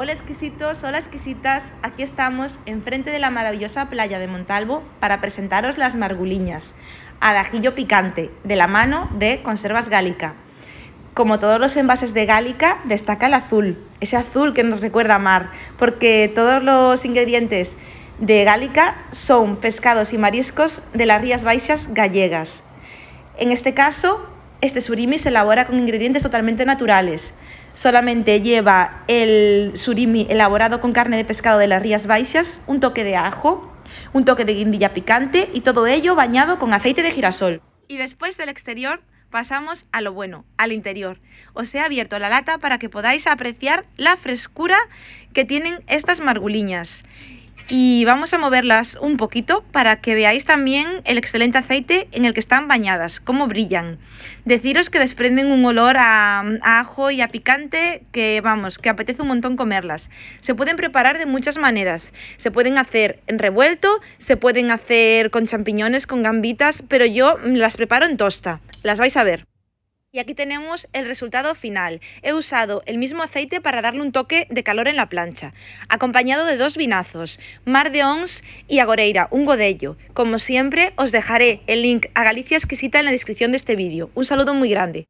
Hola exquisitos, hola exquisitas, aquí estamos enfrente de la maravillosa playa de Montalvo para presentaros las marguliñas, al ajillo picante, de la mano de Conservas Gálica. Como todos los envases de Gálica, destaca el azul, ese azul que nos recuerda a mar, porque todos los ingredientes de Gálica son pescados y mariscos de las Rías Baixas gallegas. En este caso, este surimi se elabora con ingredientes totalmente naturales. Solamente lleva el surimi elaborado con carne de pescado de las Rías Baixas, un toque de ajo, un toque de guindilla picante y todo ello bañado con aceite de girasol. Y después del exterior pasamos a lo bueno, al interior. Os he abierto la lata para que podáis apreciar la frescura que tienen estas marguliñas. Y vamos a moverlas un poquito para que veáis también el excelente aceite en el que están bañadas, cómo brillan. Deciros que desprenden un olor a ajo y a picante que, vamos, que apetece un montón comerlas. Se pueden preparar de muchas maneras. Se pueden hacer en revuelto, se pueden hacer con champiñones, con gambitas, pero yo las preparo en tosta. Las vais a ver. Y aquí tenemos el resultado final. He usado el mismo aceite para darle un toque de calor en la plancha, acompañado de 2 vinazos, Mar de Ons y Agoreira, un godello. Como siempre, os dejaré el link a Galicia Exquisita en la descripción de este vídeo. Un saludo muy grande.